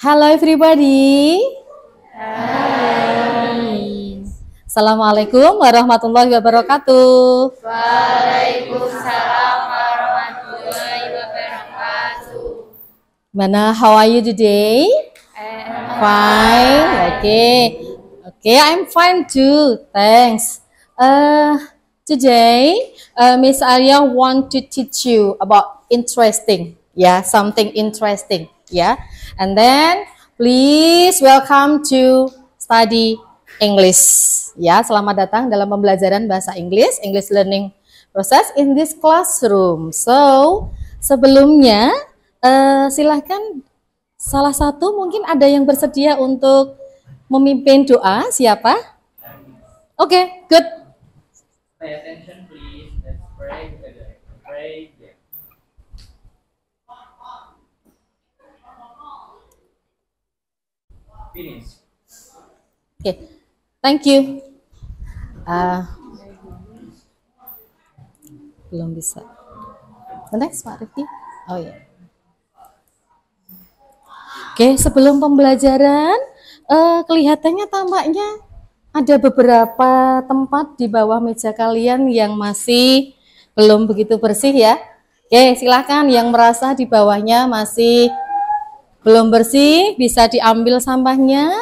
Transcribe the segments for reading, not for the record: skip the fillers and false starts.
Hello everybody. Hai. Assalamualaikum warahmatullahi wabarakatuh. Waalaikumsalam warahmatullahi wabarakatuh. Mana, how are you today? Fine. Okay, I'm fine too. Thanks. Today, Miss Arya want to teach you about something interesting. And then please welcome to study English. Selamat datang dalam pembelajaran bahasa Inggris, English learning process in this classroom. So, sebelumnya silahkan salah satu mungkin ada yang bersedia untuk memimpin doa. Siapa? Oke, good. Pay attention please. Let's pray together. Pray. Finish. Okay, thank you. Belum bisa. Next, Pak Rifki. Oh ya. Oke, sebelum pembelajaran, kelihatannya tampaknya ada beberapa tempat di bawah meja kalian yang masih belum begitu bersih ya. Oke, silakan yang merasa di bawahnya masih belum bersih, bisa diambil sampahnya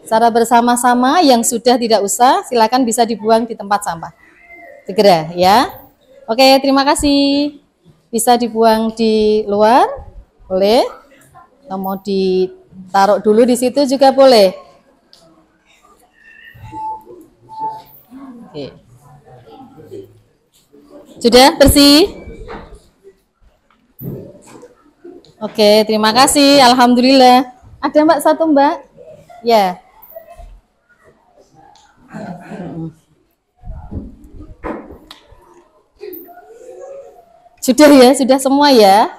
secara bersama-sama. Yang sudah tidak usah, silakan bisa dibuang di tempat sampah. Segera ya. Oke, terima kasih. Bisa dibuang di luar, boleh. Atau mau ditaruh dulu di situ juga boleh. Oke. Sudah bersih? Oke, terima kasih. Alhamdulillah. Ada Mbak satu Mbak? Ya. Sudah ya, sudah semua ya.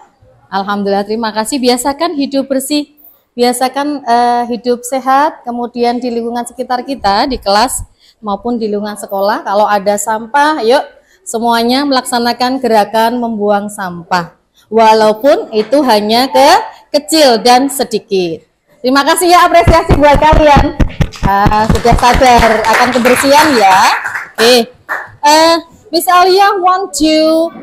Alhamdulillah, terima kasih. Biasakan hidup bersih, biasakan hidup sehat, kemudian di lingkungan sekitar kita, di kelas maupun di lingkungan sekolah. Kalau ada sampah, yuk semuanya melaksanakan gerakan membuang sampah. Walaupun itu hanya kecil dan sedikit. Terima kasih ya, apresiasi buat kalian. Sudah sadar akan kebersihan ya. Oke. Miss Alia want to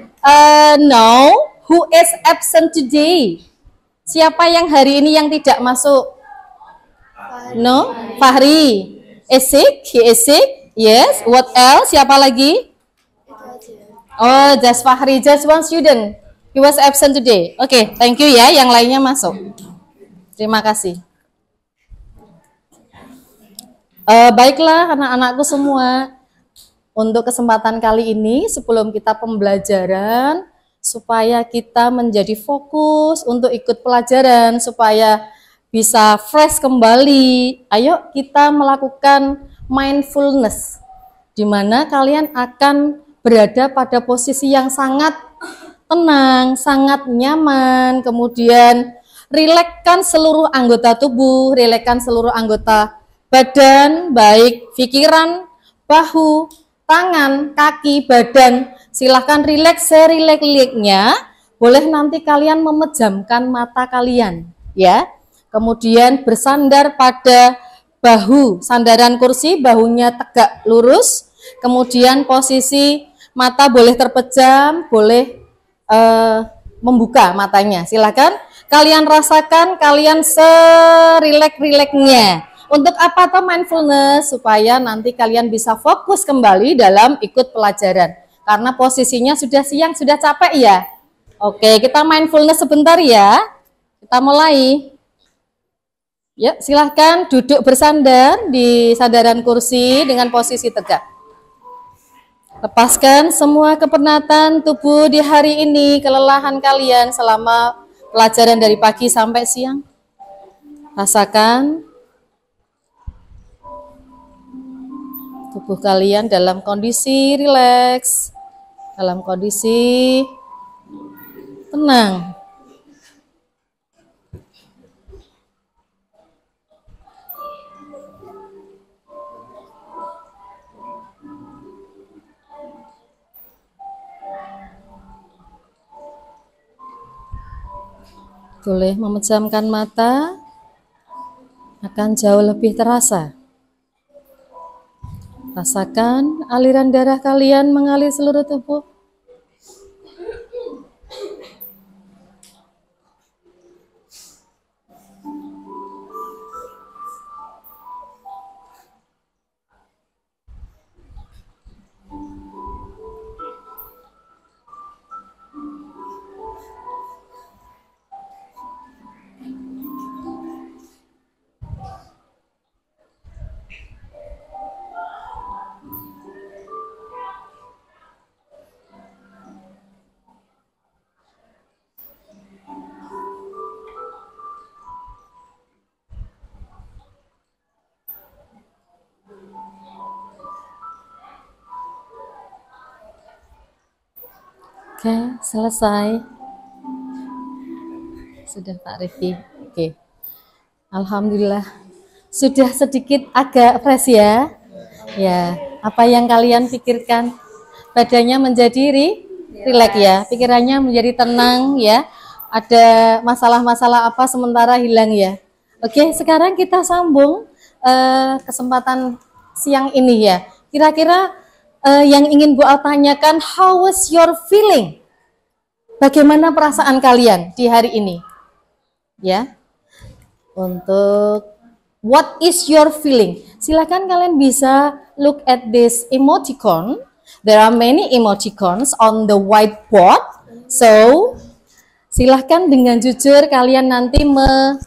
know who is absent today. Siapa yang hari ini yang tidak masuk? No, Fahri. Is sick? He is sick? Yes. What else? Siapa lagi? Oh, just Fahri, just one student. He was absent today. Oke, thank you ya. Yang lainnya masuk. Terima kasih. Baiklah anak-anakku semua. Untuk kesempatan kali ini, sebelum kita pembelajaran, supaya kita menjadi fokus untuk ikut pelajaran, supaya bisa fresh kembali, ayo kita melakukan mindfulness, di mana kalian akan berada pada posisi yang sangat tenang, sangat nyaman, kemudian rilekskan seluruh anggota tubuh, rilekskan seluruh anggota badan, baik pikiran, bahu, tangan, kaki, badan. Silahkan rileks serileks-rileksnya. Boleh nanti kalian memejamkan mata kalian, ya. Kemudian bersandar pada bahu, sandaran kursi, bahunya tegak lurus. Kemudian posisi mata boleh terpejam, boleh membuka matanya. Silakan kalian rasakan, kalian serileks-rileksnya. Untuk apa tuh mindfulness? Supaya nanti kalian bisa fokus kembali dalam ikut pelajaran. Karena posisinya sudah siang, sudah capek ya. Oke, kita mindfulness sebentar ya. Kita mulai. Ya, silahkan duduk bersandar di sandaran kursi dengan posisi tegak. Lepaskan semua kepenatan tubuh di hari ini, kelelahan kalian selama pelajaran dari pagi sampai siang. Rasakan tubuh kalian dalam kondisi rileks, dalam kondisi tenang. Boleh memejamkan mata, akan jauh lebih terasa. Rasakan aliran darah kalian mengalir seluruh tubuh. Oke, selesai. Sudah Pak Rifki. Oke. Alhamdulillah. Sudah sedikit agak fresh ya. Ya, apa yang kalian pikirkan? Badannya menjadi rileks ya, pikirannya menjadi tenang ya. Ada masalah-masalah apa sementara hilang ya. Oke, sekarang kita sambung kesempatan siang ini ya. Kira-kira yang ingin Bu Al tanyakan, how was your feeling? Bagaimana perasaan kalian di hari ini? Ya. Untuk what is your feeling? Silakan kalian bisa look at this emoticon. There are many emoticons on the whiteboard. So, silahkan dengan jujur kalian nanti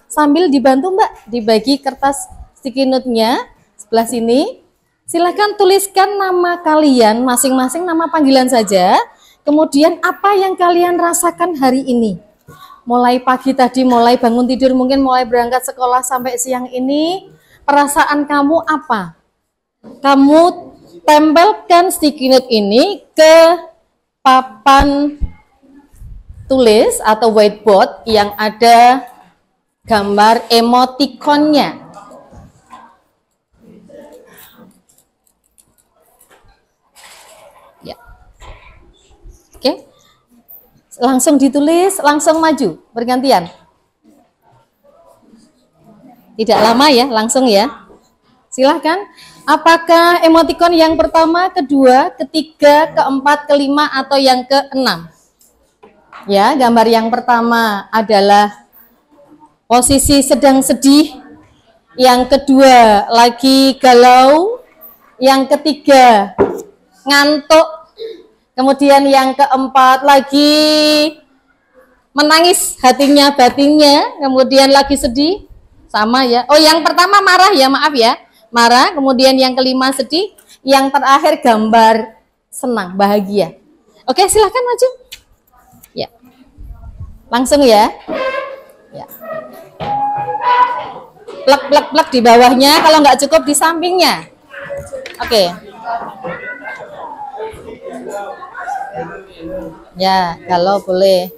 sambil dibantu Mbak dibagi kertas sticky note-nya sebelah sini. Silahkan tuliskan nama kalian masing-masing, nama panggilan saja. Kemudian apa yang kalian rasakan hari ini? Mulai pagi tadi, mulai bangun tidur, mungkin mulai berangkat sekolah sampai siang ini, perasaan kamu apa? Kamu tempelkan sticky note ini ke papan tulis atau whiteboard yang ada gambar emoticonnya. Ya. Oke. Langsung ditulis, langsung maju, bergantian. Tidak lama ya, langsung ya. Silahkan. Apakah emoticon yang pertama, kedua, ketiga, keempat, kelima, atau yang keenam? Ya, gambar yang pertama adalah posisi sedang sedih. Yang kedua, lagi galau. Yang ketiga, ngantuk. Kemudian yang keempat, lagi menangis hatinya, batinnya. Kemudian lagi sedih. Sama ya. Oh, yang pertama marah ya, maaf ya. Marah, kemudian yang kelima sedih, yang terakhir gambar senang, bahagia. Oke, silahkan maju. Ya, langsung ya. Ya. Plek di bawahnya, kalau nggak cukup di sampingnya. Oke. Ya, kalau boleh.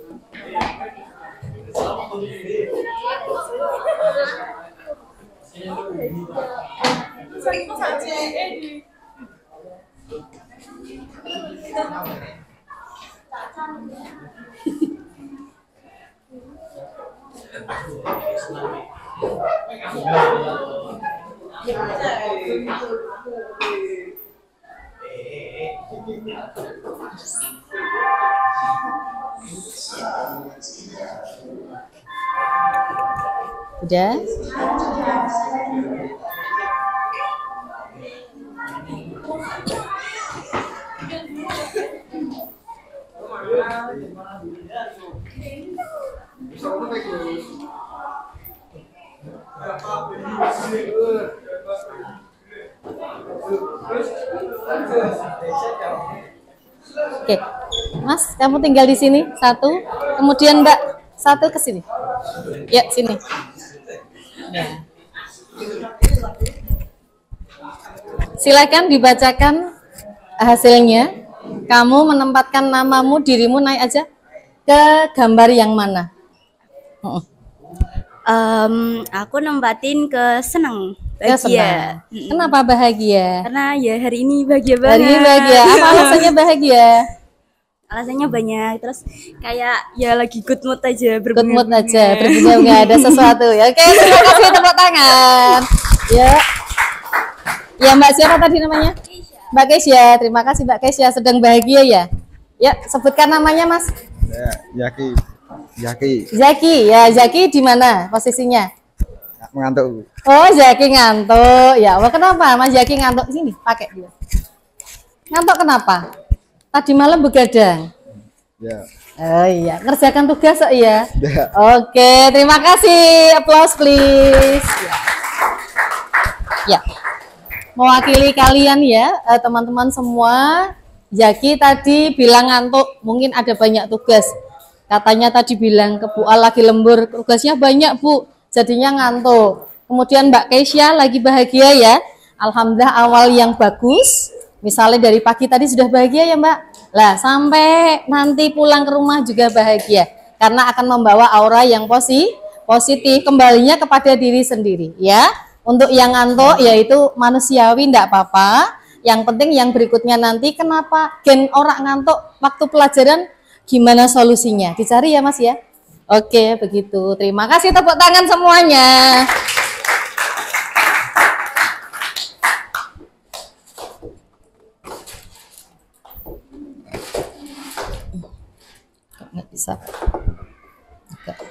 Udah? Oke, Mas, kamu tinggal di sini satu, kemudian Mbak satu ke sini. Ya, sini. Ya. Silakan dibacakan hasilnya. Kamu menempatkan namamu, dirimu naik aja ke gambar yang mana? Aku nempatin ke senang, bahagia. Kenapa bahagia? Karena ya hari ini bahagia banget. Hari ini bahagia. Apa alasannya bahagia? alasannya banyak. Terus kayak ya lagi good mood aja, Good mood aja, berbunga ada sesuatu ya. Oke, terima kasih, tepuk tangan. Ya. Ya, Mbak siapa tadi namanya? Mbak Keisha. Terima kasih Mbak Keisha, sedang bahagia ya. Ya, sebutkan namanya Mas. Zaki. Zaki. Zaki. Ya, Zaki di mana posisinya? Mengantuk. Oh, Zaki ngantuk. Ya, wah kenapa Mas Zaki ngantuk? Sini, pakai dia. Ngantuk kenapa? Tadi malam begadang. Ya. Oh iya, ngerjakan tugas kok ya. Ya. Oke, terima kasih. Applause please. Ya. Mewakili kalian ya, teman-teman semua. Zaki tadi bilang ngantuk, mungkin ada banyak tugas. Katanya tadi bilang ke Bu Al lagi lembur, tugasnya banyak Bu, jadinya ngantuk. Kemudian Mbak Keisha lagi bahagia ya. Alhamdulillah awal yang bagus. Misalnya dari pagi tadi sudah bahagia ya Mbak. Lah sampai nanti pulang ke rumah juga bahagia. Karena akan membawa aura yang positif, kembalinya kepada diri sendiri ya. Untuk yang ngantuk yaitu manusiawi, enggak apa-apa. Yang penting yang berikutnya nanti kenapa gen orang ngantuk waktu pelajaran, gimana solusinya? Dicari ya Mas ya. Oke, begitu. Terima kasih, tepuk tangan semuanya. Nggak bisa. Agak.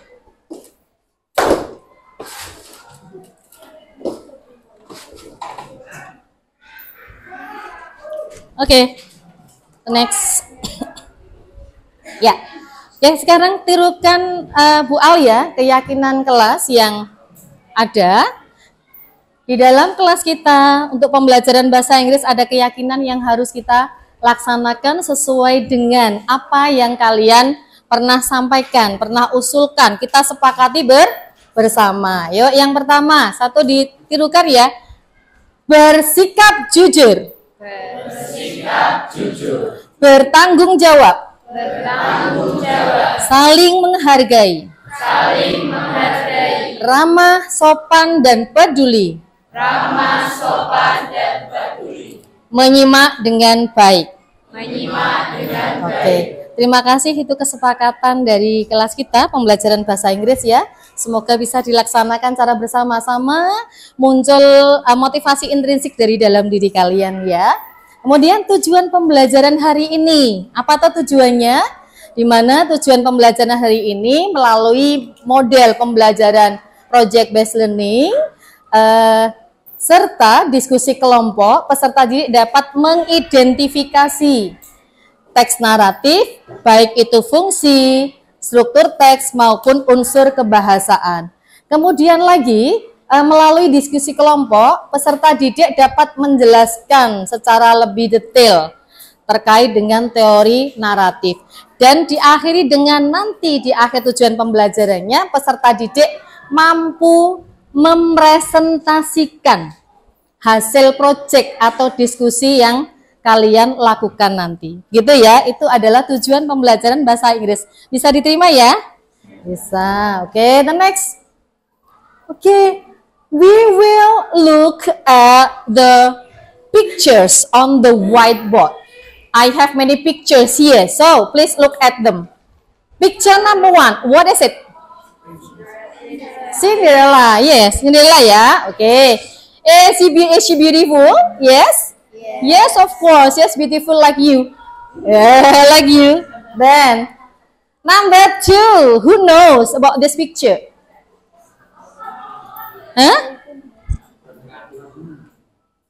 Oke, next. Ya, oke, sekarang tirukan Bu Al ya, keyakinan kelas yang ada. Di dalam kelas kita untuk pembelajaran bahasa Inggris ada keyakinan yang harus kita laksanakan sesuai dengan apa yang kalian pernah sampaikan, pernah usulkan, kita sepakati bersama. Yuk, yang pertama, satu ditirukan ya. Bersikap jujur. Bersikap jujur. Bertanggung jawab. Bertanggung jawab. Saling menghargai. Saling menghargai. Ramah, sopan dan peduli. Ramah, sopan dan peduli. Menyimak dengan baik. Menyimak dengan baik. Oke. Terima kasih, itu kesepakatan dari kelas kita pembelajaran bahasa Inggris ya. Semoga bisa dilaksanakan cara bersama-sama, muncul motivasi intrinsik dari dalam diri kalian ya. Kemudian tujuan pembelajaran hari ini, apa tuh tujuannya? Di mana tujuan pembelajaran hari ini melalui model pembelajaran project based learning, serta diskusi kelompok, peserta didik dapat mengidentifikasi teks naratif, baik itu fungsi, struktur teks maupun unsur kebahasaan. Kemudian lagi, melalui diskusi kelompok, peserta didik dapat menjelaskan secara lebih detail terkait dengan teori naratif. Dan diakhiri dengan nanti di akhir tujuan pembelajarannya, peserta didik mampu mempresentasikan hasil proyek atau diskusi yang kalian lakukan nanti. Gitu ya, itu adalah tujuan pembelajaran bahasa Inggris. Bisa diterima ya? Bisa. Oke, the next. Oke, we will look at the pictures on the whiteboard. I have many pictures here, so please look at them. Picture number 1, what is it? Cinderella. Yes, Cinderella ya. Oke. Is she beautiful? Yes. Yes, of course. Yes, beautiful like you. Yeah, like you. Then, number 2. Who knows about this picture? Huh?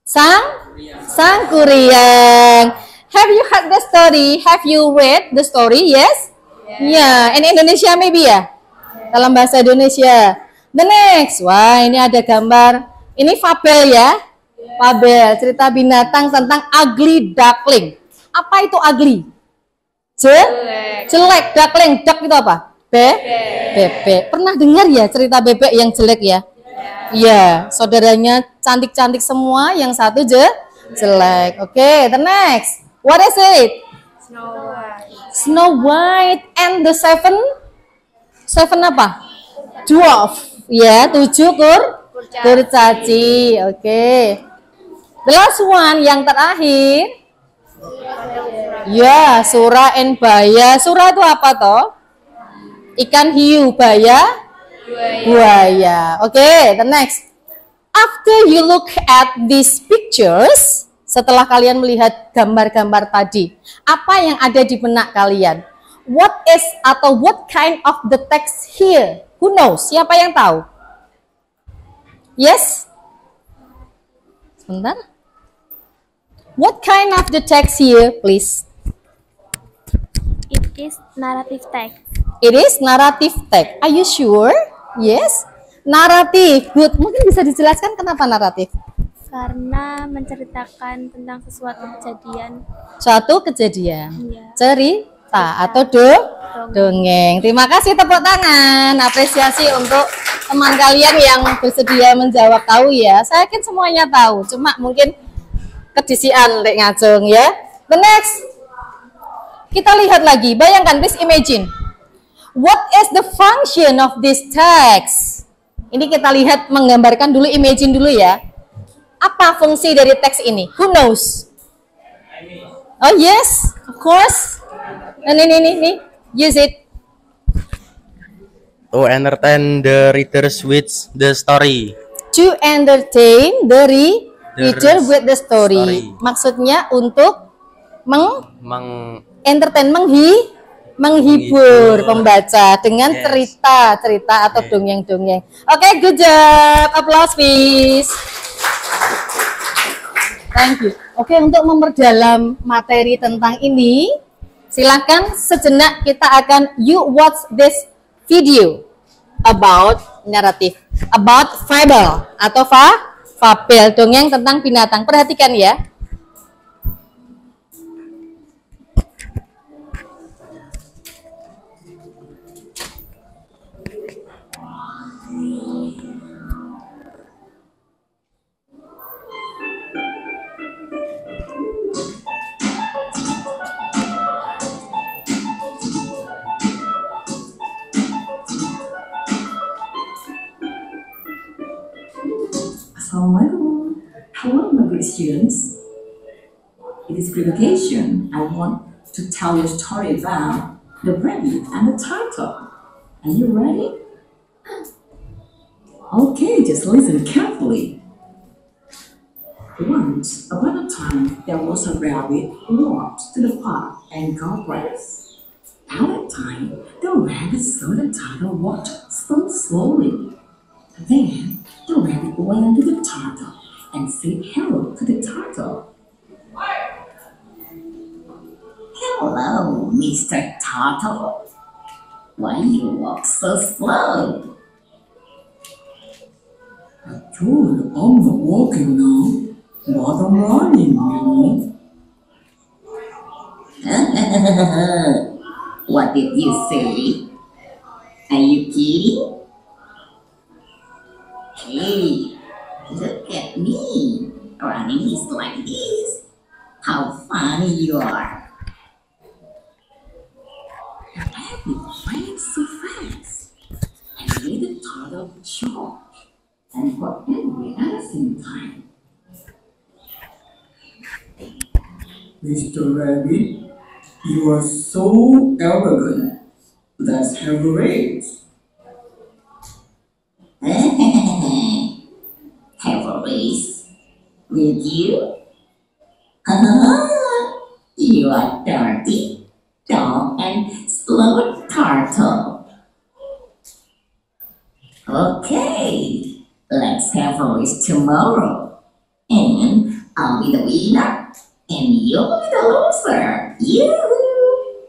Sang Kuryang. Have you heard the story? Have you read the story? Yes? Yeah. In Indonesia maybe ya? Dalam bahasa Indonesia. The next. Wah, ini ada gambar. Ini fabel ya? Fabel, cerita binatang tentang ugly duckling. Apa itu ugly? Jelek. Duckling, duck itu apa? Bebek. Pernah dengar ya cerita bebek yang jelek ya? Iya, saudaranya cantik-cantik semua, yang satu jelek. Oke, the next. What is it? Snow White and the seven apa? Dwarf. Ya, 7 kurcaci. Oke. The last one, yang terakhir. Ya, sura and baya. Sura itu apa toh? Ikan hiu, baya buaya. Oke, the next. After you look at these pictures, setelah kalian melihat gambar-gambar tadi, apa yang ada di benak kalian? What is atau what kind of the text here? Who knows? Siapa yang tahu? Yes? Sebentar. What kind of the text here, please? It is narrative text. It is narrative text. Are you sure? Yes? Naratif. Good. Mungkin bisa dijelaskan kenapa naratif? Karena menceritakan tentang sesuatu kejadian. Suatu kejadian. Iya. Cerita atau dongeng. Terima kasih, tepuk tangan. Apresiasi untuk teman kalian yang bersedia menjawab. Tahu ya. Saya yakin semuanya tahu. Cuma mungkin kedisian lek ngajeng ya. The next. Kita lihat lagi. Bayangkan, please imagine. What is the function of this text? Ini kita lihat, menggambarkan dulu, imagine dulu ya. Apa fungsi dari teks ini? Who knows? Oh yes, of course. Nih. Use it. To entertain the readers with the story. To entertain the reader with the story. Maksudnya untuk entertain, menghibur pembaca dengan cerita atau dongeng-dongeng. Oke, good job. Applause please. Thank you. Oke, untuk memperdalam materi tentang ini, silakan sejenak kita akan watch this video about narrative, about fable atau fabel, dongeng tentang binatang. Perhatikan ya. Assalamualaikum. Hello, my good students. In this presentation, I want to tell you a story about the rabbit and the turtle. Are you ready? Okay, just listen carefully. Once upon a time, there was a rabbit who walked to the park and got grass. At that time, the rabbit saw the turtle walk so slowly. Then the rabbit went to the turtle and said hello to the turtle. Hello, Mr. Turtle. Why you walk so slow? Actually, I'm not walking now, but I'm running, you know. What did you say? Are you kidding? Hey, look at me. Running is like this. How funny you are. The rabbit ran so fast and made the turtle shock and got angry at the same time. Mr. Rabbit, you are so arrogant. Let's have a race. Have a race with you? You are dirty, dumb, and slow turtle. Okay, let's have a race tomorrow. And I'll be the winner, and you'll be the loser. Yoo-hoo!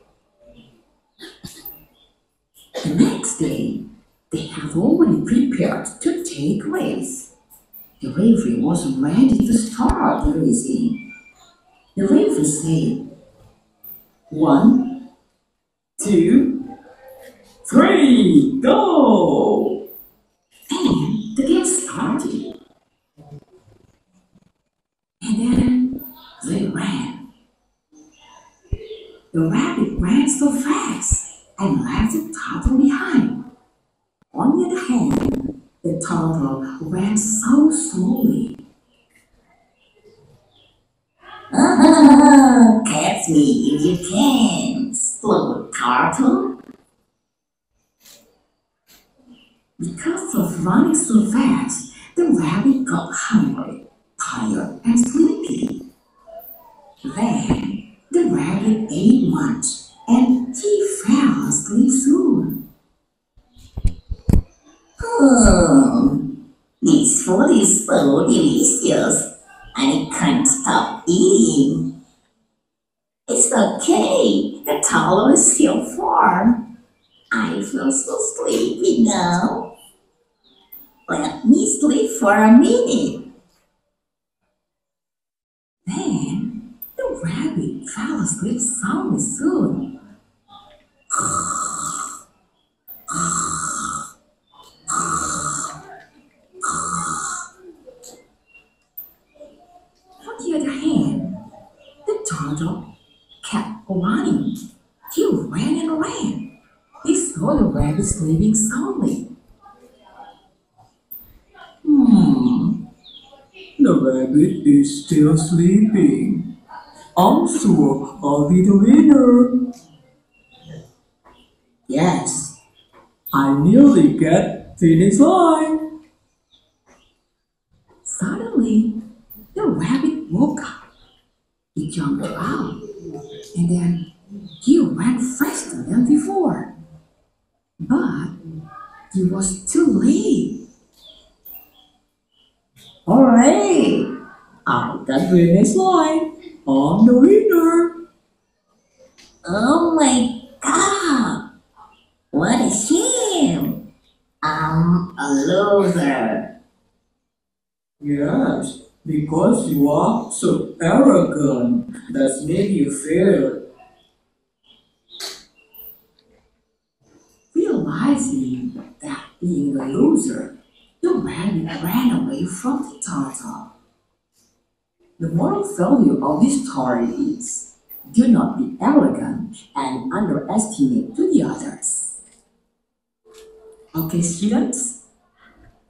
The next day, they have already prepared to take race. The referee was ready to start the racing. The referee said, 1, 2, 3, go! And the game started. And then they ran. The rabbit ran so fast and left the turtle behind. On the other hand, the turtle ran so slowly. catch me if you can, slow turtle. Because of running so fast, the rabbit got hungry, tired, and sleepy. Then the rabbit ate much, and he fell asleep soon. This food is so delicious. I can't stop eating. It's okay. The towel is still warm. I feel so sleepy now. Let me sleep for a minute. Then the rabbit fell asleep soundly soon. On the other hand, the turtle kept running. He ran and ran. He saw the rabbit sleeping soundly. The rabbit is still sleeping. I'm sure I'll be the winner. Yes, I nearly get finish line. Suddenly, the rabbit woke up. He jumped out, and then he ran faster than before. But he was too late. Alright, I got finish line. I'm the winner. Oh my god, what a shame. I'm a loser. Yes, because you are so arrogant. That's made you fail. Realizing that being a loser, the rabbit ran away from the turtle. The moral value of this story is, do not be arrogant and underestimate to the others. Okay, students,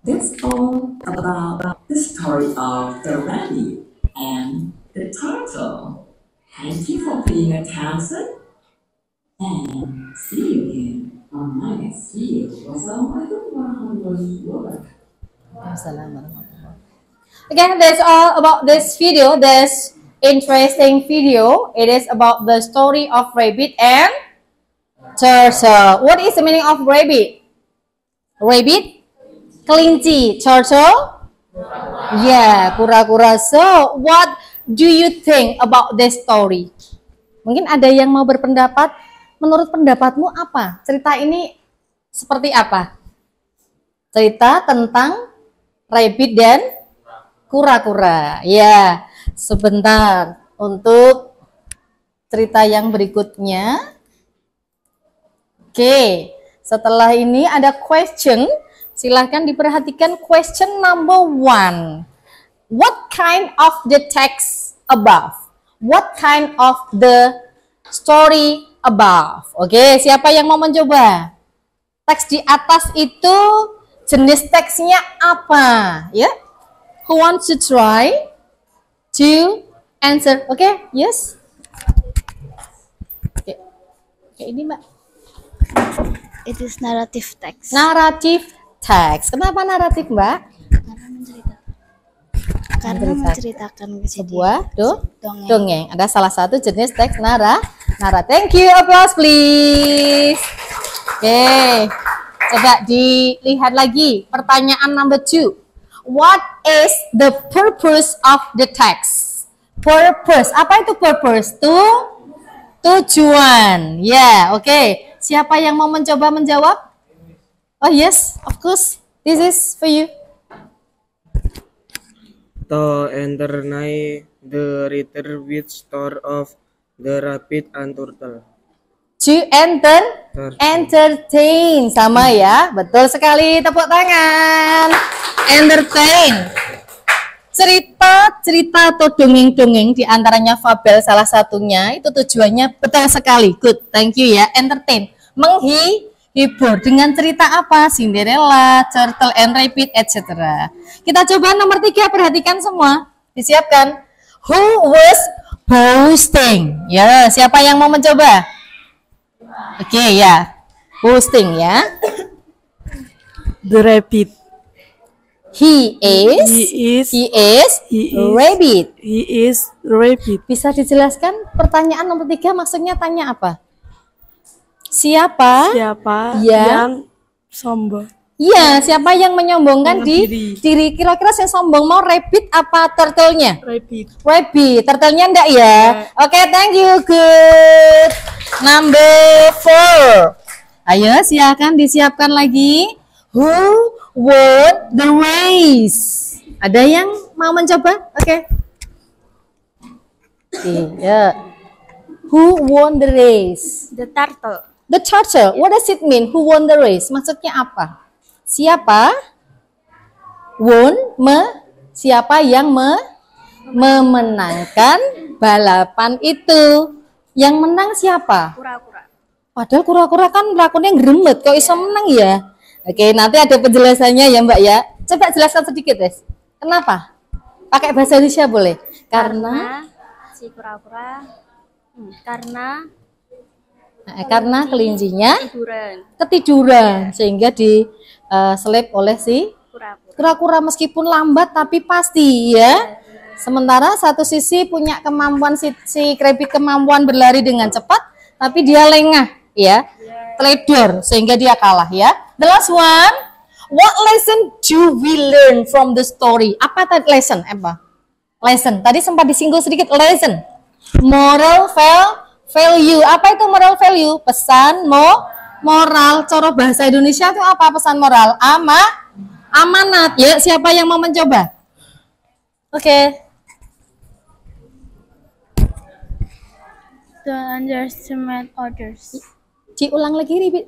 that's all about the story of the rabbit and the turtle. Thank you for paying attention, and see you again on my next video. Wassalamualaikum warahmatullahi wabarakatuh. Okay, that's all about this video. This interesting video. It is about the story of rabbit and turtle. What is the meaning of rabbit? Rabbit, kelinci. Turtle, yeah, kura-kura. So, what do you think about this story? Mungkin ada yang mau berpendapat. Menurut pendapatmu apa? Cerita ini seperti apa? Cerita tentang rabbit dan kura-kura. Ya, sebentar untuk cerita yang berikutnya. Oke, setelah ini ada question. Silahkan diperhatikan question number 1. What kind of the text above? What kind of the story above? Oke, siapa yang mau mencoba? Teks di atas itu jenis teksnya apa? Ya, who wants to try to answer? Oke, yes. Oke, ini Mbak. It is narrative text. Naratif teks. Kenapa naratif, Mbak? Karena menceritakan Sebuah dongeng. dongeng. Ada salah satu jenis teks nara. Thank you, applause please. Oke, coba dilihat lagi. Pertanyaan number 2. What is the purpose of the text? Purpose. Apa itu purpose? Tujuan. Ya, oke. Siapa yang mau mencoba menjawab? Oh yes, of course. This is for you. To entertain the reader with story of the rabbit and turtle. To entertain. Sama ya, betul sekali. Tepuk tangan. Entertain. Cerita atau dongeng-dongeng diantaranya fabel salah satunya itu tujuannya betul sekali. Good, thank you ya. Entertain, menghibur dengan cerita apa? Cinderella, Turtle and Rabbit, etc. Kita coba nomor 3, perhatikan semua. Disiapkan. Who was Boasting. Ya, siapa yang mau mencoba? Oke, ya. Boasting ya. The rabbit. He is rabbit. He is rabbit. Bisa dijelaskan pertanyaan nomor 3 maksudnya tanya apa? Siapa Yang sombong? Iya, siapa yang menyombongkan diri? Kira-kira yang sombong mau rabbit apa turtle-nya? Rabbit. Turtle-nya enggak ya? Oke, thank you. Good. Number 4. Ayo, silakan disiapkan lagi. Who won the race? Ada yang mau mencoba? Oke. Iya. Who won the race? The turtle. The turtle. What does it mean? Who won the race? Maksudnya apa? Siapa? Siapa yang memenangkan balapan itu? Yang menang siapa? Kura-kura. Padahal kura-kura kan lakonnya gremet, kok iso menang ya? Oke, nanti ada penjelasannya ya Mbak ya. Coba jelaskan sedikit, Des. Kenapa? Pakai bahasa Indonesia boleh? Karena si kura-kura karena kelincinya ketiduran sehingga diselip oleh si kura-kura meskipun lambat tapi pasti ya. Sementara satu sisi punya kemampuan si rabbit kemampuan berlari dengan cepat tapi dia lengah ya. Teledor sehingga dia kalah ya. The last one, what lesson do we learn from the story? Apa tadi lesson? Lesson. Tadi sempat disinggung sedikit lesson. Moral value. Apa itu moral value? Pesan moral. Cara bahasa Indonesia itu apa pesan moral? Amanat. Ya, siapa yang mau mencoba? Oke. Don't underestimate others. Diulang lagi, Ribit.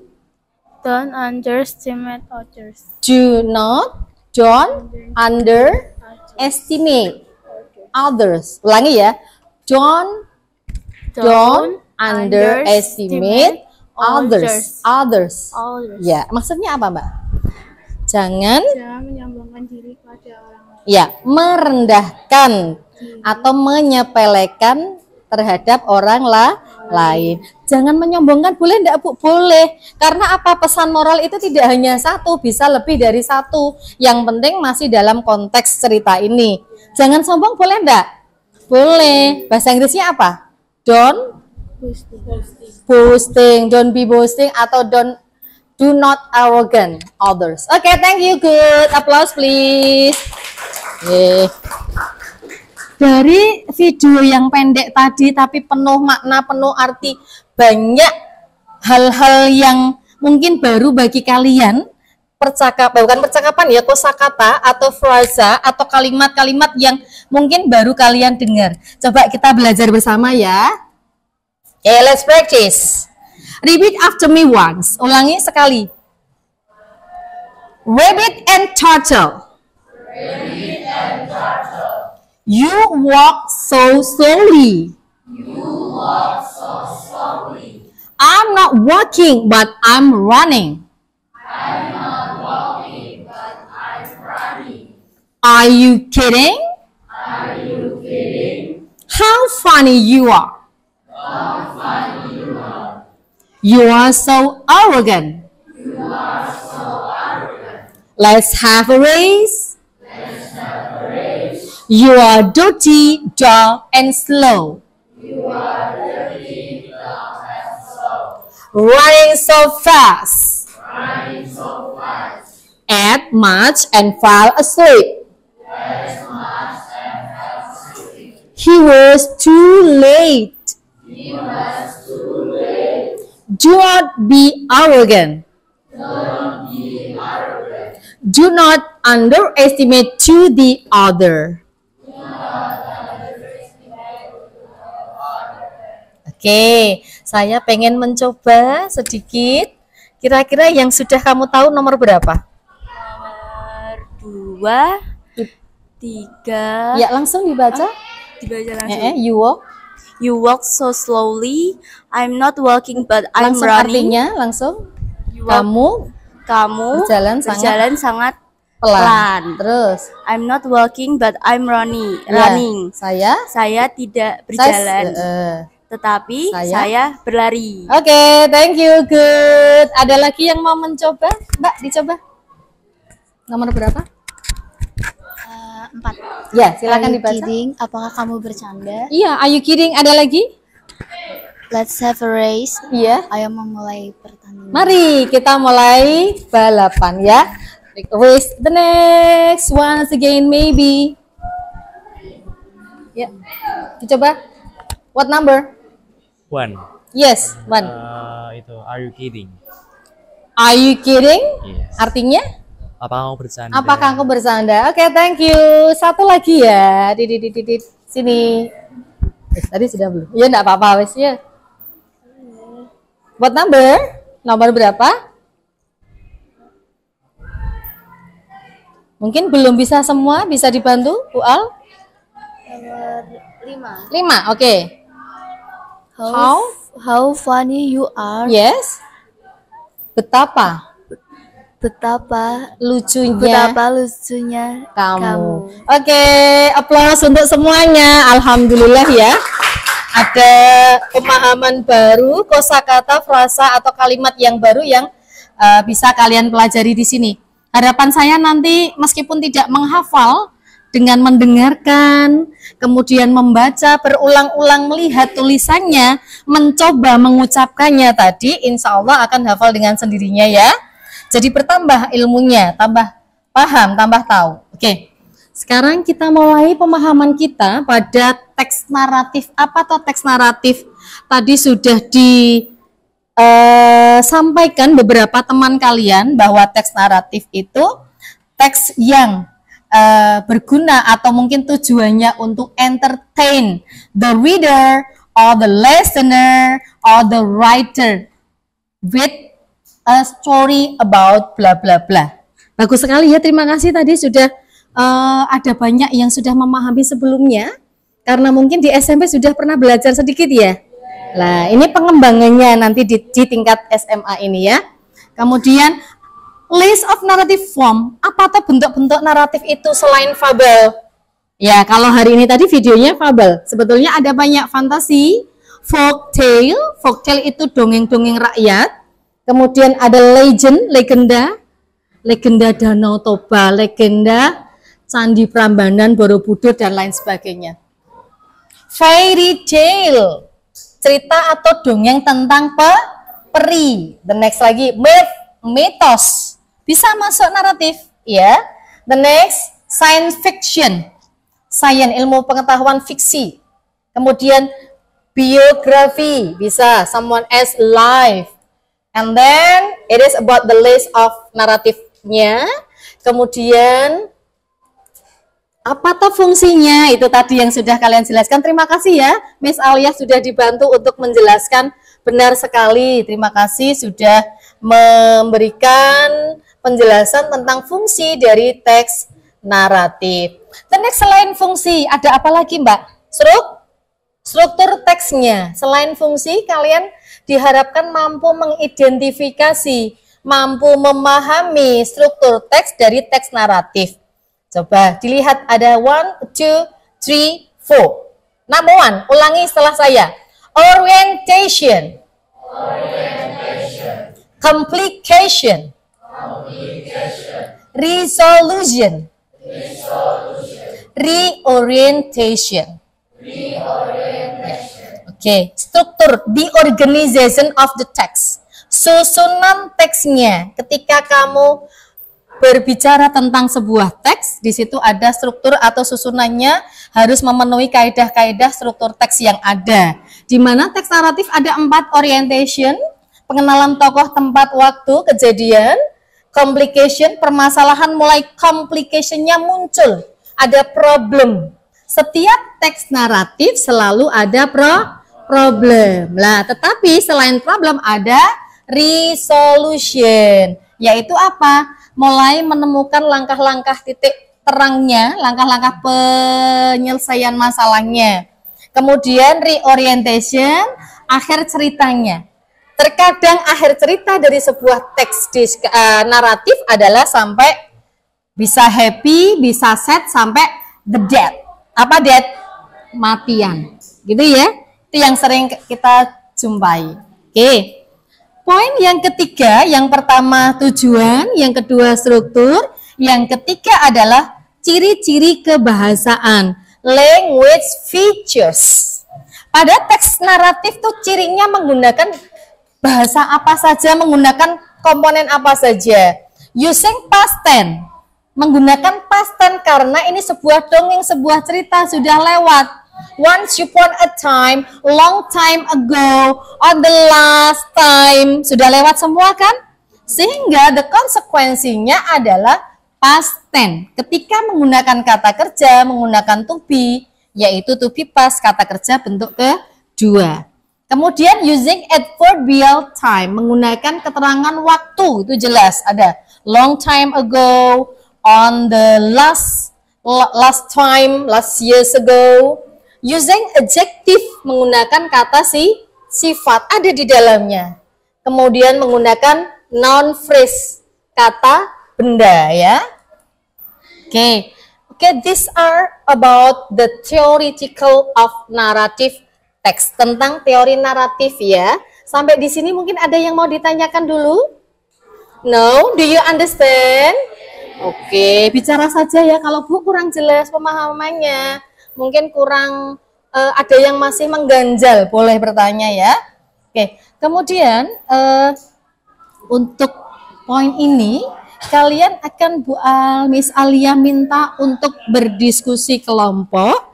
Don't underestimate others. Don't underestimate others. Ulangi ya. Don't underestimate others. Ya, maksudnya apa, Mbak? Jangan menyombongkan diri pada orang lain. Ya, merendahkan atau menyepelekan terhadap orang lain. Jangan menyombongkan, boleh enggak Bu? Boleh. Karena apa? Pesan moral itu tidak hanya satu, bisa lebih dari satu. Yang penting masih dalam konteks cerita ini. Jangan sombong, boleh enggak? Boleh. Bahasa Inggrisnya apa? Don't boasting, don't be boasting atau do not arrogant others. Oke, thank you. Good. Applause please. Dari video yang pendek tadi tapi penuh makna, penuh arti, banyak hal-hal yang mungkin baru bagi kalian. Bukan percakapan ya, kosakata atau frasa atau kalimat-kalimat yang mungkin baru kalian dengar. Coba kita belajar bersama ya. Okay, let's practice. Repeat after me once. Ulangi sekali. Rabbit and turtle. You walk so slowly. I'm not walking, but I'm running. Are you kidding? How funny you are. You are so arrogant. Let's have a race. You are dirty, dull, and slow. Running so fast. Ate much and fell asleep. He was too late. Do not be arrogant. Do not underestimate to the other. Oke, saya pengen mencoba sedikit. Kira-kira yang sudah kamu tahu nomor berapa? Nomor 2, 3. Ya, langsung dibaca. Dibaca langsung. You walk so slowly. I'm not walking, but I'm langsung running. Artinya langsung. Kamu Berjalan sangat Pelan. Terus I'm not walking but I'm running. ya, Running. saya Tidak berjalan, tetapi saya berlari. Oke, thank you, good. Ada lagi yang mau mencoba? Mbak, dicoba. Nomor berapa? 4. Ya, silakan dibaca. Apakah kamu bercanda? Iya, are you kidding? Ada lagi? Let's have a race. Iya. Ayo memulai pertandingan. Mari kita mulai balapan ya. Race the next once again maybe. Ya, dicoba. What number? 1. Yes, one. Itu are you kidding? Are you kidding? Yes. Artinya? Apa kamu bercanda? Apakah aku bersanda? Oke, thank you. Satu lagi ya. Di sini. Tadi sudah belum? Ya enggak apa-apa wes ya. What number? Nomor berapa? Mungkin belum bisa semua, bisa dibantu, Bu Al? Nomor 5. 5, oke. How funny you are. Yes. Betapa lucunya kamu. Oke, aplaus untuk semuanya. Alhamdulillah ya. Ada pemahaman baru, kosakata, frasa atau kalimat yang baru yang bisa kalian pelajari di sini. Harapan saya nanti meskipun tidak menghafal, dengan mendengarkan, kemudian membaca, berulang-ulang melihat tulisannya, mencoba mengucapkannya tadi, insya Allah akan hafal dengan sendirinya ya. Jadi bertambah ilmunya, tambah paham, tambah tahu. Oke, sekarang kita mulai pemahaman kita pada teks naratif. Apa tuh teks naratif? Tadi sudah disampaikan beberapa teman kalian bahwa teks naratif itu teks yang berguna atau mungkin tujuannya untuk entertain the reader or the listener or the writer with a story about bla bla bla. Bagus sekali ya, terima kasih tadi sudah ada banyak yang sudah memahami sebelumnya karena mungkin di SMP sudah pernah belajar sedikit ya. Nah, ini pengembangannya nanti di tingkat SMA ini ya. Kemudian list of narrative form, apa tuh bentuk-bentuk naratif itu selain fabel? Ya, kalau hari ini tadi videonya fabel. Sebetulnya ada banyak fantasi, folktale itu dongeng-dongeng rakyat. Kemudian ada legend, legenda Danau Toba, legenda Candi Prambanan, Borobudur dan lain sebagainya. Fairy tale, cerita atau dongeng tentang peri. The next lagi myth, mitos. Bisa masuk naratif, ya. The next, science fiction. Science, ilmu pengetahuan fiksi. Kemudian biografi, bisa someone else life. And then it is about the list of naratifnya. Kemudian apa tuh fungsinya? Itu tadi yang sudah kalian jelaskan. Terima kasih ya, Miss Alia sudah dibantu untuk menjelaskan benar sekali. Terima kasih sudah memberikan penjelasan tentang fungsi dari teks naratif. The next, selain fungsi, ada apa lagi Mbak? Struktur teksnya. Selain fungsi, kalian diharapkan mampu mengidentifikasi, mampu memahami struktur teks dari teks naratif. Coba dilihat, ada 1, 2, 3, 4. Number 1, ulangi setelah saya. Orientation. Complication. Resolution. Reorientation. Oke, struktur, the organization of the text. Susunan teksnya. Ketika kamu berbicara tentang sebuah teks, di situ ada struktur atau susunannya harus memenuhi kaidah-kaidah struktur teks yang ada. Di mana teks naratif ada 4 orientation, pengenalan tokoh, tempat, waktu, kejadian. Complication, permasalahan mulai complication-nya muncul. Ada problem. Setiap teks naratif selalu ada problem. Lah, tetapi selain problem ada resolution. Yaitu apa? Mulai menemukan langkah-langkah titik terangnya, langkah-langkah penyelesaian masalahnya. Kemudian reorientation, akhir ceritanya. Terkadang akhir cerita dari sebuah teks naratif adalah sampai Bisa happy, bisa sad, sampai the death. Apa death? Matian. Gitu ya. Itu yang sering kita jumpai. Oke. Poin yang ketiga, yang pertama tujuan, yang kedua struktur, yang ketiga adalah ciri-ciri kebahasaan. Language features. Pada teks naratif tuh cirinya menggunakan bahasa apa saja, menggunakan komponen apa saja. Using past tense. Menggunakan past tense karena ini sebuah dongeng, sebuah cerita sudah lewat. Once upon a time, long time ago, on the last time, sudah lewat semua kan? Sehingga the konsekuensinya adalah past tense. Ketika menggunakan kata kerja, menggunakan to be, yaitu to be past, kata kerja bentuk kedua. Kemudian using adverbial time, menggunakan keterangan waktu, itu jelas ada long time ago, on the last time, last years ago. Using adjective, menggunakan kata sifat, ada di dalamnya. Kemudian menggunakan noun phrase, kata benda ya. Oke, these are about the theoretical of narrative text, tentang teori naratif ya. Sampai di sini mungkin ada yang mau ditanyakan dulu? No, do you understand? Oke, bicara saja ya kalau Bu kurang jelas pemahamannya. Mungkin kurang ada yang masih mengganjal, boleh bertanya ya. Oke, kemudian untuk poin ini kalian akan Miss Alia minta untuk berdiskusi kelompok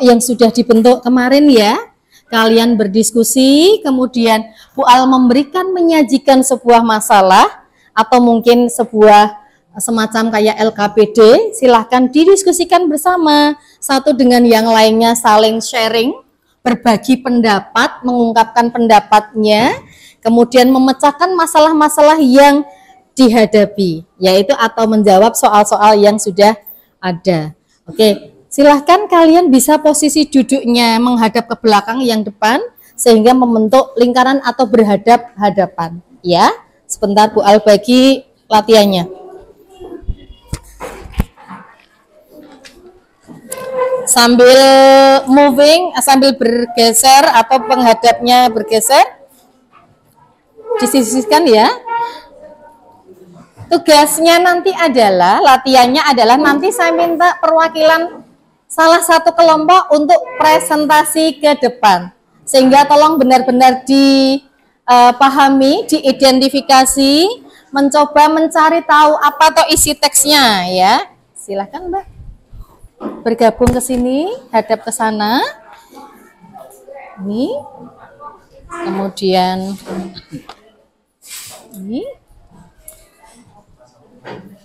yang sudah dibentuk kemarin ya. Kalian berdiskusi, kemudian Bu Al menyajikan sebuah masalah atau mungkin sebuah semacam kayak LKPD, silahkan didiskusikan bersama, satu dengan yang lainnya saling sharing, berbagi pendapat, mengungkapkan pendapatnya, kemudian memecahkan masalah-masalah yang dihadapi, yaitu atau menjawab soal-soal yang sudah ada. Oke, silahkan kalian bisa posisi duduknya menghadap ke belakang yang depan, sehingga membentuk lingkaran atau berhadap-hadapan. Ya, sebentar Bu Al bagi latihannya. Sambil moving, sambil bergeser atau penghadapnya bergeser, disisihkan ya. Tugasnya nanti adalah, latihannya adalah nanti saya minta perwakilan salah satu kelompok untuk presentasi ke depan. Sehingga tolong benar-benar dipahami, diidentifikasi, mencoba mencari tahu apa toh isi teksnya ya. Silakan Mbak. Bergabung ke sini, hadap ke sana. Ini. Kemudian ini.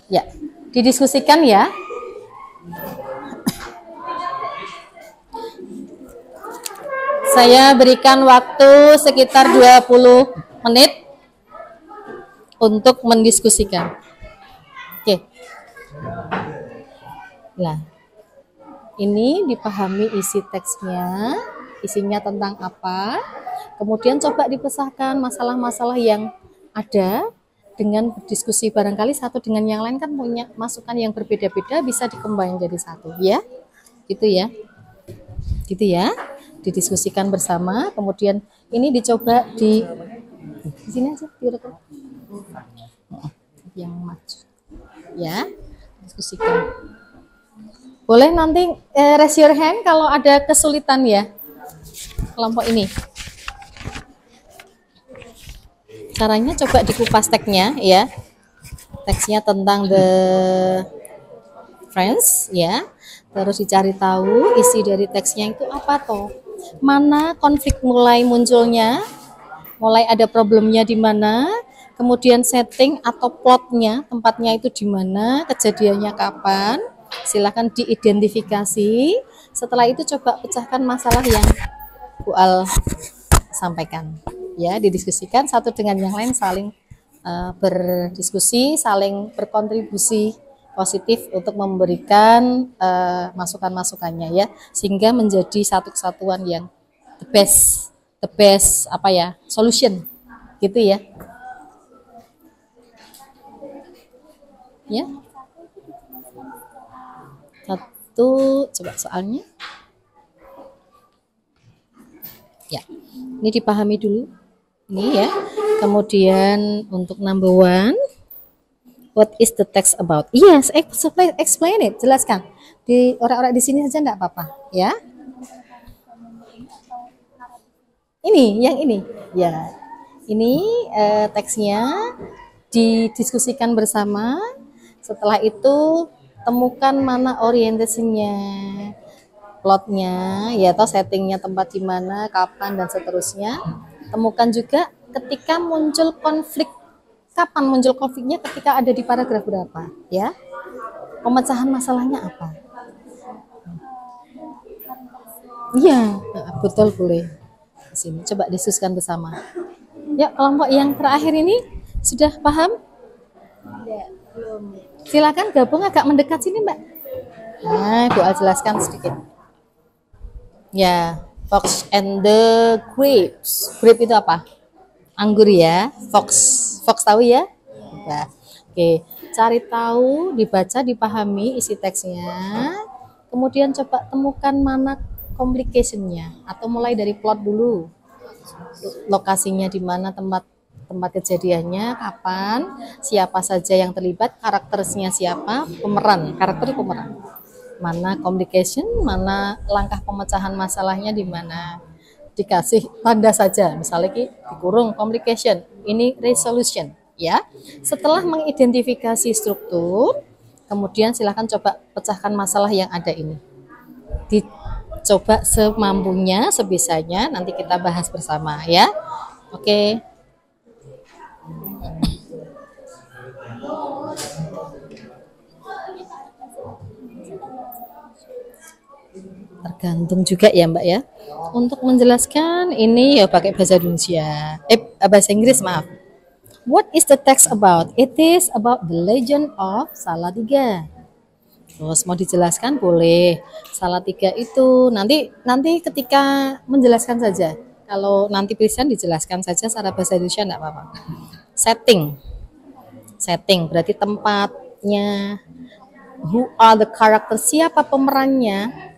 Ya, didiskusikan ya. Saya berikan waktu sekitar 20 menit untuk mendiskusikan. Oke. Nah, ini dipahami isi teksnya, isinya tentang apa, kemudian coba dipecahkan masalah-masalah yang ada dengan berdiskusi, barangkali satu dengan yang lain kan punya masukan yang berbeda-beda, bisa dikembangkan jadi satu ya, gitu ya, didiskusikan bersama, kemudian ini dicoba di sini aja, direkam yang maju ya, diskusikan. Boleh nanti raise your hand kalau ada kesulitan ya kelompok ini. Caranya coba dikupas teksnya ya. Teksnya tentang the friends ya. Terus dicari tahu isi dari teksnya itu apa toh. Mana konflik mulai munculnya, mulai ada problemnya di mana, kemudian setting atau plotnya, tempatnya itu di mana, kejadiannya kapan. Silakan diidentifikasi. Setelah itu coba pecahkan masalah yang Bu Al sampaikan. Ya, didiskusikan satu dengan yang lain, saling berdiskusi, saling berkontribusi positif untuk memberikan masukan-masukannya ya, sehingga menjadi satu kesatuan yang the best apa ya, solution gitu ya. Ya. itu coba soalnya. Ya, ini dipahami dulu. Ini ya. Kemudian untuk number 1, what is the text about? Yes, explain it, jelaskan. Di orang-orang di sini saja enggak apa-apa, ya. Ini, yang ini. Ya. Ini teksnya didiskusikan bersama. Setelah itu temukan mana orientasinya, plotnya, ya atau settingnya, tempat di mana, kapan dan seterusnya. Temukan juga ketika muncul konflik. Kapan muncul konfliknya? Ketika ada di paragraf berapa, ya? Pemecahan masalahnya apa? Iya, betul, boleh. Di sini coba diskusikan bersama. Ya, kelompok yang terakhir ini sudah paham? Belum. Silakan gabung agak mendekat sini, Mbak. Nah, Bu Al jelaskan sedikit. Ya, Fox and the Grapes. Grape itu apa? Anggur ya. Fox tahu ya? Ya. Oke, cari tahu, dibaca, dipahami isi teksnya. Kemudian coba temukan mana complication-nya atau mulai dari plot dulu. Lokasinya di mana, tempat kejadiannya, kapan, siapa saja yang terlibat, karakternya siapa, pemeran, karakter pemeran. Mana complication, mana langkah pemecahan masalahnya di mana. Dikasih tanda saja, misalnya dikurung complication, ini resolution, ya. Setelah mengidentifikasi struktur, kemudian silahkan coba pecahkan masalah yang ada ini. Dicoba semampunya, sebisanya, nanti kita bahas bersama, ya. Oke. Tergantung juga ya Mbak ya. Untuk menjelaskan ini ya pakai bahasa Indonesia. Bahasa Inggris maaf. What is the text about? It is about the legend of Salatiga. Terus mau dijelaskan boleh. Salatiga itu nanti ketika menjelaskan saja. Kalau nanti tulisan dijelaskan saja secara bahasa Indonesia enggak apa-apa. Setting berarti tempatnya. Who are the character? Siapa pemerannya?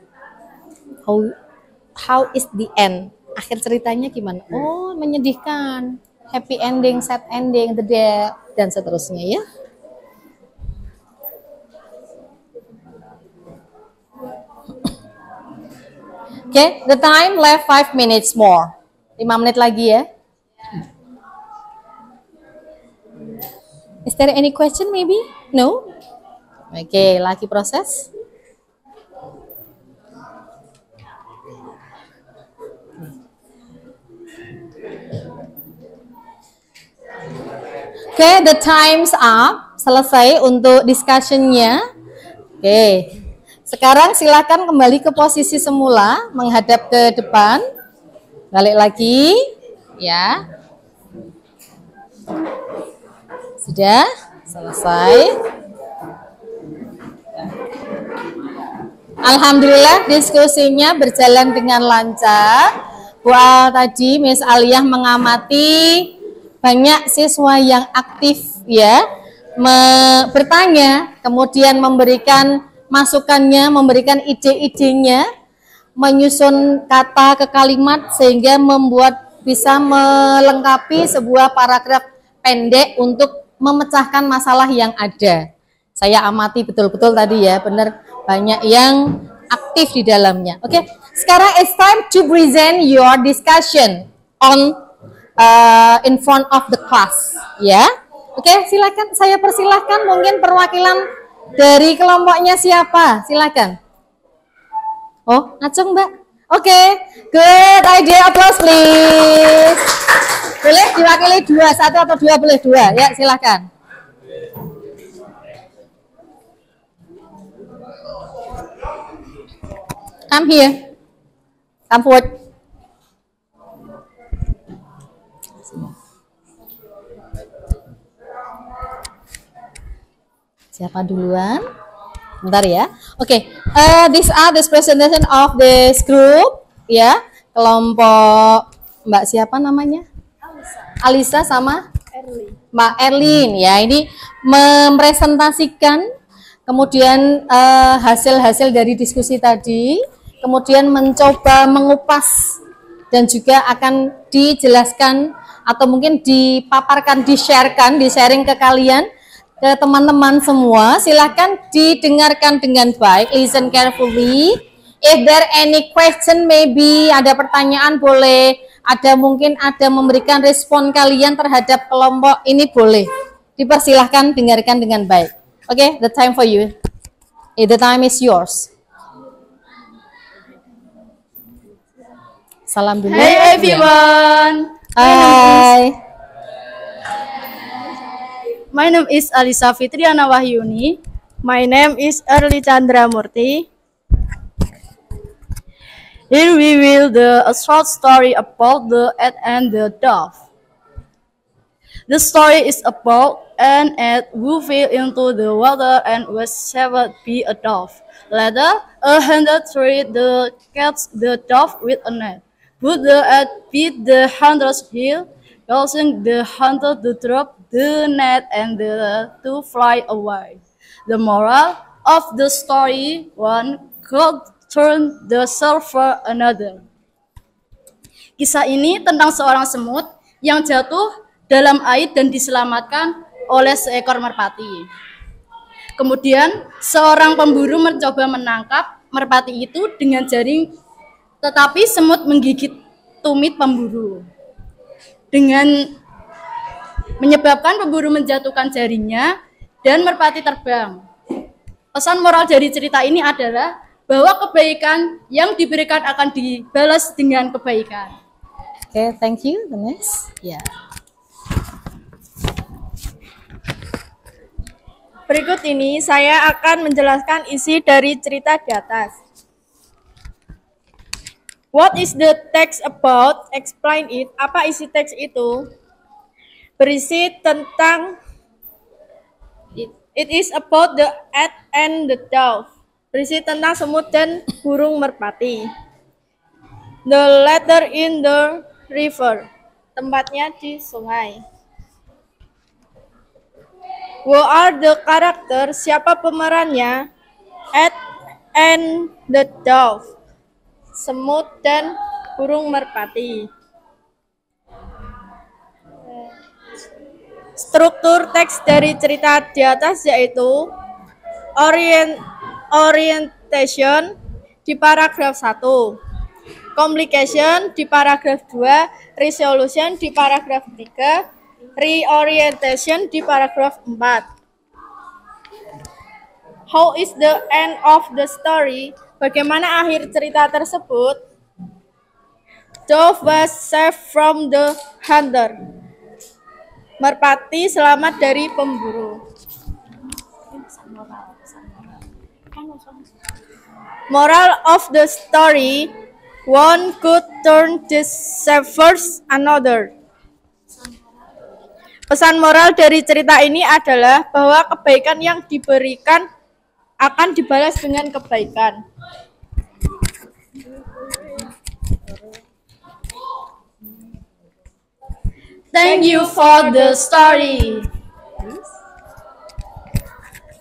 How is the end? Akhir ceritanya gimana? Oh, menyedihkan. Happy ending, sad ending, the death, dan seterusnya ya. Okay, the time left 5 minutes more. 5 menit lagi ya. Is there any question maybe? No? Oke, lagi proses. Oke, the time's up. Selesai untuk discussion-nya. Oke. Sekarang silakan kembali ke posisi semula, menghadap ke depan. Balik lagi, ya. Sudah selesai. Alhamdulillah diskusinya berjalan dengan lancar. Bu Al tadi Miss Aliyah mengamati banyak siswa yang aktif ya, bertanya, kemudian memberikan masukannya, memberikan ide-idenya, menyusun kata ke kalimat sehingga bisa melengkapi sebuah paragraf pendek untuk memecahkan masalah yang ada. Saya amati betul-betul tadi ya, benar banyak yang aktif di dalamnya. Oke, sekarang it's time to present your discussion on in front of the class, ya. Oke, silakan saya persilahkan mungkin perwakilan dari kelompoknya siapa? Silakan. Oh, Acung Mbak. Oke, good idea, applause please. Boleh diwakili 1 atau 2, boleh 2. Ya, silakan. Come here. Come forward. Siapa duluan? Bentar ya. Oke, this presentation of this group, ya, kelompok Mbak siapa namanya? Alisa sama Mbak Erlin. Ya, ini mempresentasikan kemudian hasil-hasil dari diskusi tadi, kemudian mencoba mengupas dan juga akan dijelaskan atau mungkin dipaparkan, di-sharing ke kalian, ke teman-teman semua. Silahkan didengarkan dengan baik, listen carefully. If there any question, maybe ada pertanyaan boleh, mungkin ada memberikan respon kalian terhadap kelompok ini boleh. Dipersilahkan dengarkan dengan baik. Okay, the time for you. The time is yours. Salam dulu. Hey everyone. Hai. My name is Alisa Fitriana Wahyuni. My name is Early Chandra Murti. Here we will do a short story about the ant and the dove. The story is about an ant who fell into the water and was saved by a dove. Later, a hunter treated the dove with a net. But the ant beat the hunter's heel, causing the hunter to drop the net and to fly away. The moral of the story: one could turn the server another. Kisah ini tentang seorang semut yang jatuh dalam air dan diselamatkan oleh seekor merpati. Kemudian seorang pemburu mencoba menangkap merpati itu dengan jaring, tetapi semut menggigit tumit pemburu. Dengan menyebabkan pemburu menjatuhkan jaringnya dan merpati terbang. Pesan moral dari cerita ini adalah bahwa kebaikan yang diberikan akan dibalas dengan kebaikan. Okay, thank you. The next. Yeah. Berikut ini saya akan menjelaskan isi dari cerita di atas. What is the text about? Explain it. Apa isi teks itu? Berisi tentang it is about the ant and the dove. Berisi tentang semut dan burung merpati. The letter in the river. Tempatnya di sungai. Who are the character? Siapa pemerannya? Ant and the dove. Semut dan burung merpati. Struktur teks dari cerita di atas yaitu orientation di paragraf 1, complication di paragraf 2, resolution di paragraf 3, reorientation di paragraf 4. How is the end of the story? Bagaimana akhir cerita tersebut? Dove was saved from the hunter. Merpati selamat dari pemburu. Moral of the story: one could turn this savers another. Pesan moral dari cerita ini adalah bahwa kebaikan yang diberikan akan dibalas dengan kebaikan. Thank you for the story.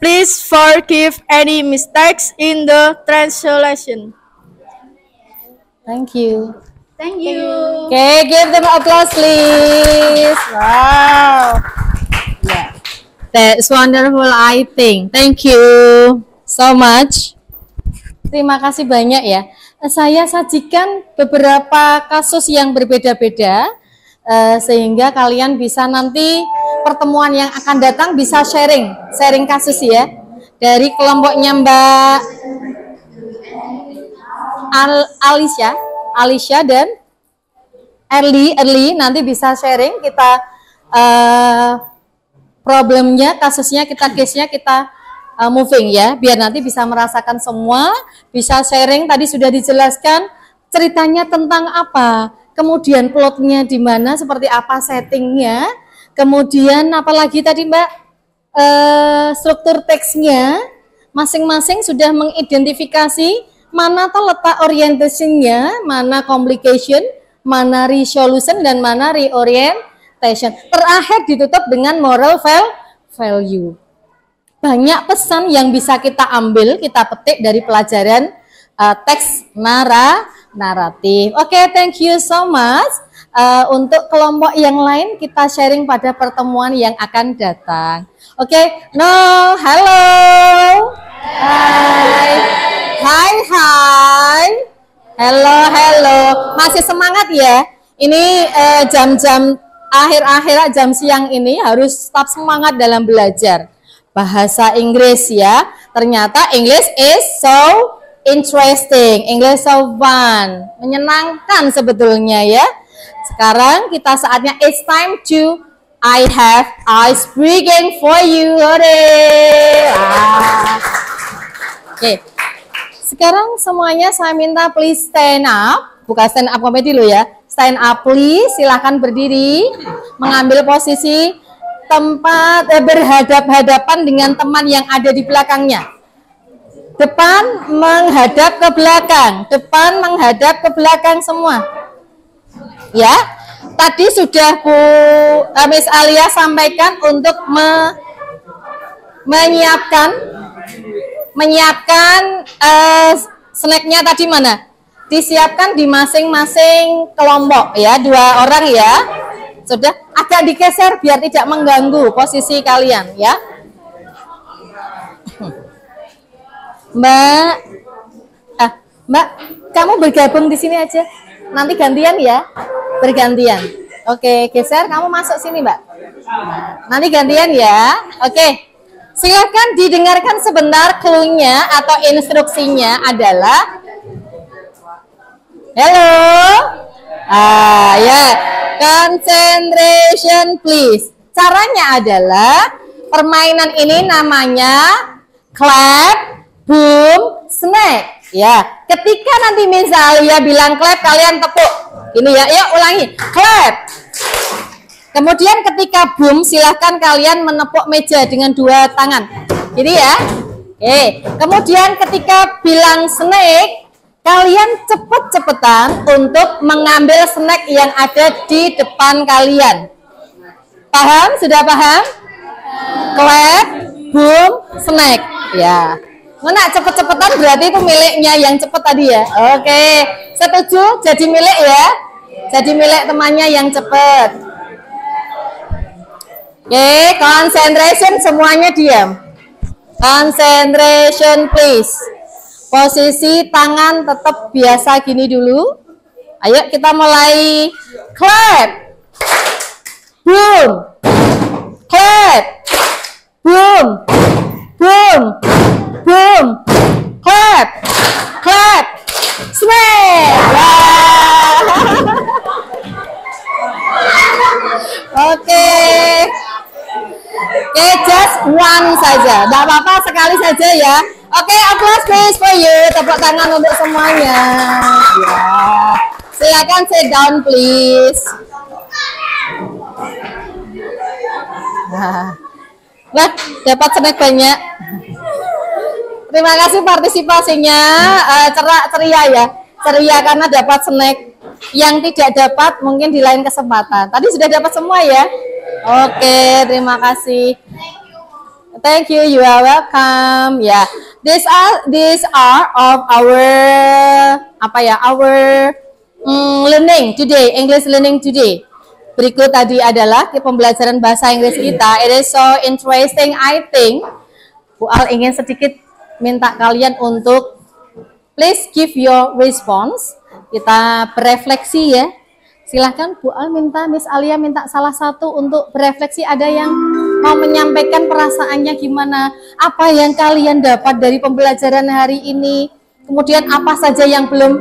Please forgive any mistakes in the translation. Thank you. Thank you. Okay, give them applause, please. Wow. Yeah. That's wonderful, I think. Thank you so much. Terima kasih banyak ya. Saya sajikan beberapa kasus yang berbeda-beda, sehingga kalian bisa nanti pertemuan yang akan datang bisa sharing kasus ya. Dari kelompoknya Mbak Alicia dan Early nanti bisa sharing kita problemnya, kasusnya, case-nya kita moving ya, biar nanti bisa merasakan semua, bisa sharing. Tadi sudah dijelaskan ceritanya tentang apa, kemudian plotnya di mana, seperti apa settingnya, kemudian apalagi tadi Mbak, struktur teksnya, masing-masing sudah mengidentifikasi mana tuh letak orientationnya, mana complication, mana resolution, dan mana reorientation. Terakhir ditutup dengan moral value. banyak pesan yang bisa kita ambil, kita petik dari pelajaran teks naratif. Oke, thank you so much. Untuk kelompok yang lain kita sharing pada pertemuan yang akan datang. Oke, halo. Hai. Hello. Masih semangat ya? Ini jam-jam akhir-akhir jam siang ini harus tetap semangat dalam belajar bahasa Inggris ya. Ternyata English is so interesting, English so fun, menyenangkan sebetulnya ya. Sekarang kita saatnya it's time to I have ice breaking for you. Oke. Sekarang semuanya saya minta please stand up, bukan stand up komedi lo ya. Stand up please, silahkan berdiri, mengambil posisi tempat berhadap-hadapan dengan teman yang ada di belakangnya. Depan menghadap ke belakang, depan menghadap ke belakang semua. Ya, tadi sudah Bu Miss Alia sampaikan untuk menyiapkan snacknya tadi mana? Disiapkan di masing-masing kelompok ya, 2 orang ya. Sudah, agak digeser biar tidak mengganggu posisi kalian ya. Mbak, kamu bergabung di sini aja. Nanti gantian ya, bergantian. Oke, geser, kamu masuk sini Mbak. Nanti gantian ya. Oke, silakan didengarkan sebentar clue-nya atau instruksinya adalah hello. Ya, concentration please. Caranya adalah permainan ini namanya clap, boom, snack. Ya, ketika nanti misalnya bilang clap, kalian tepuk. Ini ya, yuk ulangi. Clap. Kemudian ketika boom, silahkan kalian menepuk meja dengan 2 tangan. Jadi ya. Oke. Kemudian ketika bilang snack, kalian cepet-cepetan untuk mengambil snack yang ada di depan kalian. Paham? Sudah paham? Clap, boom, snack. Ya. Mana cepet-cepetan berarti itu miliknya yang cepet tadi ya. Oke. Setuju? Jadi milik ya. Jadi milik temannya yang cepet. Oke, concentration, semuanya diam. Concentration please. Posisi tangan tetap biasa gini dulu. Ayo kita mulai. Clap. Boom. Clap. Boom. Boom. Boom. Clap. Clap. Smack. Oke. Oke, just one saja. Tidak apa-apa, sekali saja ya. Oke, applause please for you. Tepuk tangan untuk semuanya. Ya. Silakan sit down please. Nah, dapat snack banyak. Terima kasih partisipasinya. Ceria ya. Ceria karena dapat snack. Yang tidak dapat mungkin di lain kesempatan. Tadi sudah dapat semua ya. Oke, terima kasih. Thank you. You are welcome. Ya, these are of our learning today, English learning today. Berikut tadi adalah pembelajaran bahasa Inggris kita. It is so interesting, I think. Bu Al ingin sedikit minta kalian untuk please give your response. Kita berefleksi ya. Silahkan Bu Al minta, Miss Alia minta salah satu untuk berefleksi. Ada yang mau menyampaikan perasaannya gimana? Apa yang kalian dapat dari pembelajaran hari ini? Kemudian apa saja yang belum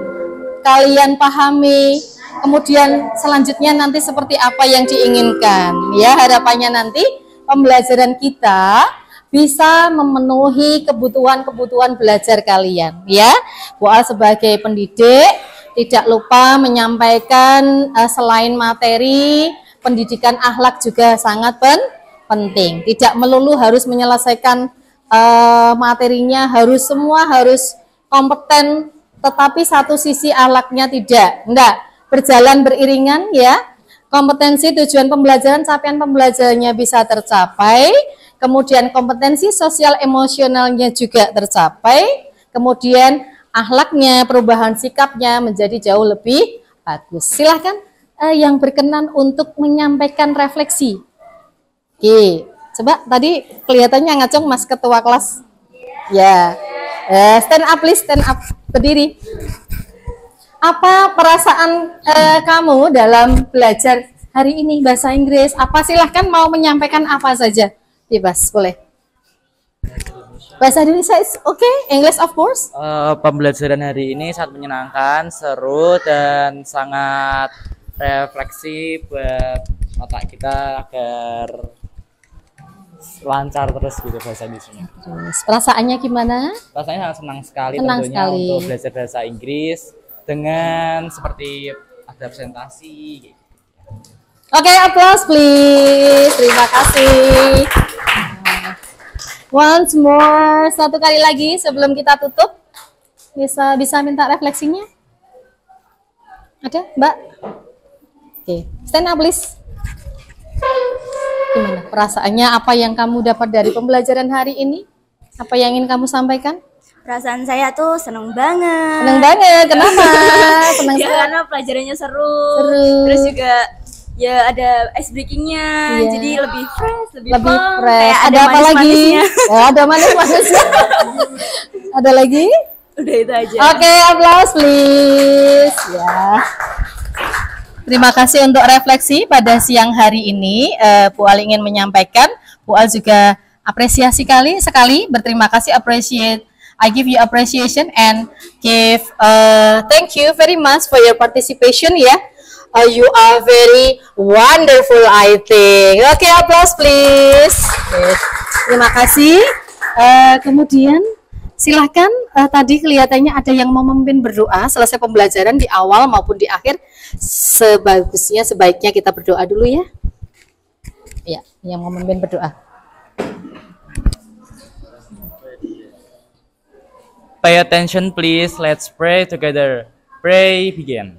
kalian pahami? Kemudian selanjutnya nanti seperti apa yang diinginkan? Ya, harapannya nanti pembelajaran kita bisa memenuhi kebutuhan-kebutuhan belajar kalian. Ya, Bu Al sebagai pendidik tidak lupa menyampaikan selain materi, pendidikan akhlak juga sangat penting. Tidak melulu harus menyelesaikan materinya, semua harus kompeten, tetapi satu sisi akhlaknya tidak. Enggak, berjalan beriringan ya. Kompetensi, tujuan pembelajaran, capaian pembelajarannya bisa tercapai. kemudian kompetensi sosial emosionalnya juga tercapai, kemudian akhlaknya, perubahan sikapnya menjadi jauh lebih bagus. Silahkan yang berkenan untuk menyampaikan refleksi. Oke, coba tadi kelihatannya ngacung Mas Ketua kelas. Ya, stand up please, stand up, berdiri. Apa perasaan kamu dalam belajar hari ini bahasa Inggris? Apa silahkan mau menyampaikan apa saja? Bebas, boleh. Bahasa Indonesia is okay, English of course. Pembelajaran hari ini sangat menyenangkan, seru dan sangat refleksi buat otak kita agar lancar terus gitu bahasa Inggrisnya. Terus perasaannya gimana? Rasanya sangat senang sekali Senang tentunya sekali. untuk belajar bahasa Inggris dengan seperti ada presentasi gitu. Oke, applause please. Terima kasih. Once more, satu kali lagi sebelum kita tutup. Bisa minta refleksinya? Ada, Mbak? Oke, stand up please. Gimana perasaannya? Apa yang kamu dapat dari pembelajaran hari ini? Apa yang ingin kamu sampaikan? Perasaan saya tuh seneng banget. Senang banget. Kenapa? Senang Ya sekali. karena pelajarannya seru. Seru. Terus juga ya ada ice breakingnya, Iya. jadi lebih fresh, lebih Lebih plong. fresh. Kayak Ada apa lagi? manis-manisnya. Ada manis-manisnya. Ada lagi? Udah itu aja. Oke, applause please. Ya. Terima kasih untuk refleksi pada siang hari ini. Bu Al ingin menyampaikan, Bu Al juga apresiasi sekali berterima kasih, appreciate. I give you appreciation and give thank you very much for your participation ya. You are very wonderful, I think. Oke, applause please. Oke, terima kasih. Kemudian silahkan, tadi kelihatannya ada yang mau memimpin berdoa selesai pembelajaran di awal maupun di akhir. Sebaiknya kita berdoa dulu ya. Ya, yang mau memimpin berdoa. Pay attention please, let's pray together. Pray begin.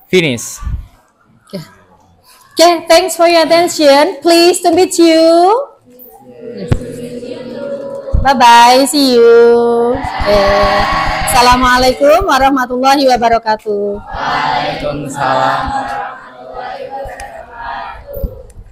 Finish. Okay, thanks for your attention. Pleased to meet you. Bye-bye, see you. Assalamualaikum warahmatullahi wabarakatuh. Waalaikumsalam.